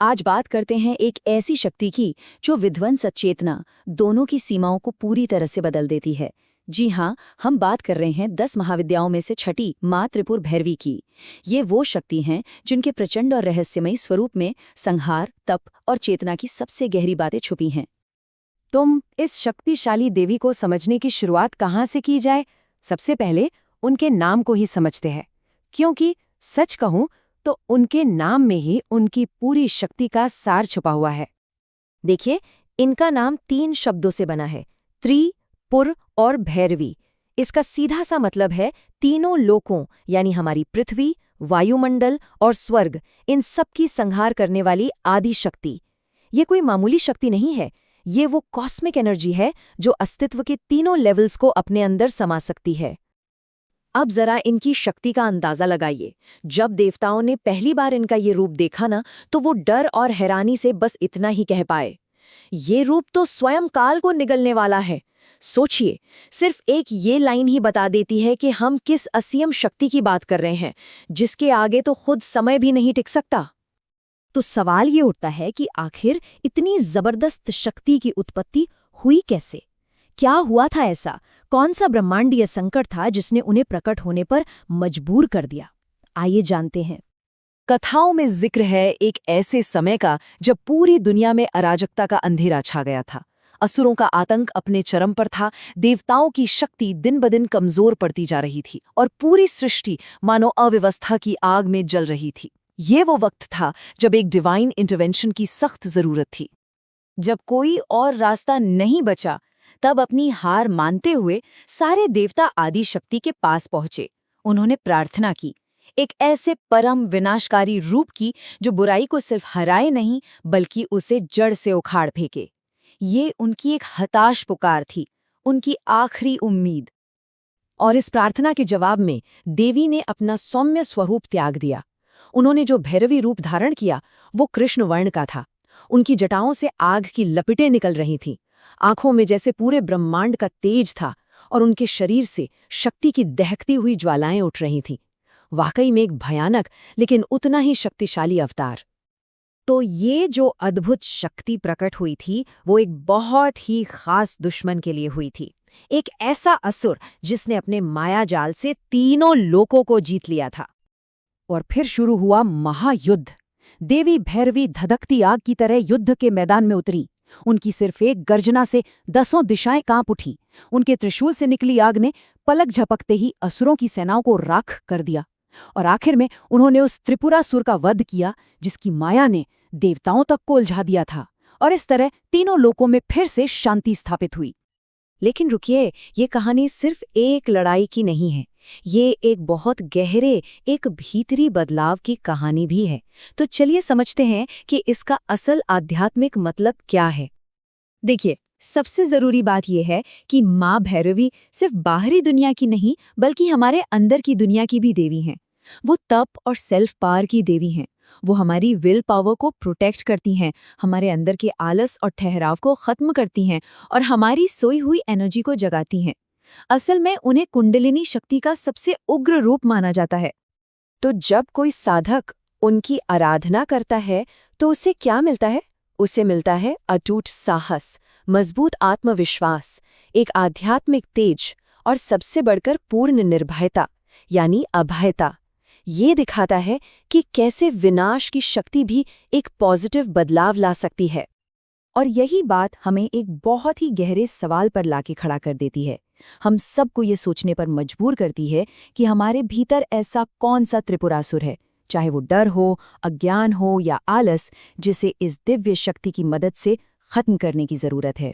आज बात करते हैं एक ऐसी शक्ति की जो विध्वंस और चेतना दोनों की सीमाओं को पूरी तरह से बदल देती है। जी हाँ, हम बात कर रहे हैं 10 महाविद्याओं में से छठी माँ त्रिपुर भैरवी की। ये वो शक्ति हैं जिनके प्रचंड और रहस्यमयी स्वरूप में संहार, तप और चेतना की सबसे गहरी बातें छुपी हैं। तुम इस शक्तिशाली देवी को समझने की शुरुआत कहाँ से की जाए? सबसे पहले उनके नाम को ही समझते हैं, क्योंकि सच कहूं तो उनके नाम में ही उनकी पूरी शक्ति का सार छुपा हुआ है। देखिए, इनका नाम 3 शब्दों से बना है, त्रि, पुर और भैरवी। इसका सीधा सा मतलब है तीनों लोकों यानी हमारी पृथ्वी, वायुमंडल और स्वर्ग, इन सब की संहार करने वाली आदि शक्ति। ये कोई मामूली शक्ति नहीं है, ये वो कॉस्मिक एनर्जी है जो अस्तित्व के तीनों लेवल्स को अपने अंदर समा सकती है। अब जरा इनकी शक्ति का अंदाजा लगाइए। जब देवताओं ने पहली बार इनका ये रूप देखा ना, तो वो डर और हैरानी से बस इतना ही कह पाए, ये रूप तो स्वयं काल को निगलने वाला है। सोचिए, सिर्फ एक ये लाइन ही बता देती है कि हम किस असीम शक्ति की बात कर रहे हैं, जिसके आगे तो खुद समय भी नहीं टिक सकता। तो सवाल ये उठता है कि आखिर इतनी जबरदस्त शक्ति की उत्पत्ति हुई कैसे? क्या हुआ था ऐसा? कौन सा ब्रह्मांडीय संकट था जिसने उन्हें प्रकट होने पर मजबूर कर दिया? आइए जानते हैं। कथाओं में जिक्र है एक ऐसे समय का जब पूरी दुनिया में अराजकता का अंधेरा छा गया था। असुरों का आतंक अपने चरम पर था, देवताओं की शक्ति दिन ब दिन कमजोर पड़ती जा रही थी और पूरी सृष्टि मानो अव्यवस्था की आग में जल रही थी। ये वो वक्त था जब एक डिवाइन इंटरवेंशन की सख्त जरूरत थी। जब कोई और रास्ता नहीं बचा, तब अपनी हार मानते हुए सारे देवता आदि शक्ति के पास पहुंचे। उन्होंने प्रार्थना की, एक ऐसे परम विनाशकारी रूप की जो बुराई को सिर्फ हराए नहीं बल्कि उसे जड़ से उखाड़ फेंके। ये उनकी एक हताश पुकार थी, उनकी आखिरी उम्मीद। और इस प्रार्थना के जवाब में देवी ने अपना सौम्य स्वरूप त्याग दिया। उन्होंने जो भैरवी रूप धारण किया वो कृष्ण वर्ण का था। उनकी जटाओं से आग की लपटें निकल रही थीं, आंखों में जैसे पूरे ब्रह्मांड का तेज था और उनके शरीर से शक्ति की दहकती हुई ज्वालाएं उठ रही थीं। वाकई में एक भयानक लेकिन उतना ही शक्तिशाली अवतार। तो ये जो अद्भुत शक्ति प्रकट हुई थी वो एक बहुत ही खास दुश्मन के लिए हुई थी। एक ऐसा असुर जिसने अपने मायाजाल से तीनों लोकों को जीत लिया था। और फिर शुरू हुआ महायुद्ध। देवी भैरवी धधकती आग की तरह युद्ध के मैदान में उतरी। उनकी सिर्फ एक गर्जना से 10 दिशाएं कांप उठी। उनके त्रिशूल से निकली आग ने पलक झपकते ही असुरों की सेनाओं को राख कर दिया और आखिर में उन्होंने उस त्रिपुरासुर का वध किया जिसकी माया ने देवताओं तक को उलझा दिया था। और इस तरह तीनों लोकों में फिर से शांति स्थापित हुई। लेकिन रुकिए, ये कहानी सिर्फ एक लड़ाई की नहीं है, ये एक बहुत गहरे, एक भीतरी बदलाव की कहानी भी है। तो चलिए समझते हैं कि इसका असल आध्यात्मिक मतलब क्या है। देखिए, सबसे जरूरी बात यह है कि माँ भैरवी सिर्फ बाहरी दुनिया की नहीं बल्कि हमारे अंदर की दुनिया की भी देवी हैं। वो तप और सेल्फ पावर की देवी हैं। वो हमारी विल पावर को प्रोटेक्ट करती हैं, हमारे अंदर के आलस और ठहराव को खत्म करती हैं और हमारी सोई हुई एनर्जी को जगाती हैं। असल में उन्हें कुंडलिनी शक्ति का सबसे उग्र रूप माना जाता है। तो जब कोई साधक उनकी आराधना करता है तो उसे क्या मिलता है? उसे मिलता है अटूट साहस, मजबूत आत्मविश्वास, एक आध्यात्मिक तेज और सबसे बढ़कर पूर्ण निर्भयता यानी अभयता। ये दिखाता है कि कैसे विनाश की शक्ति भी एक पॉजिटिव बदलाव ला सकती है। और यही बात हमें एक बहुत ही गहरे सवाल पर लाके खड़ा कर देती है। हम सबको ये सोचने पर मजबूर करती है कि हमारे भीतर ऐसा कौन सा त्रिपुरासुर है, चाहे वो डर हो, अज्ञान हो या आलस, जिसे इस दिव्य शक्ति की मदद से खत्म करने की जरूरत है।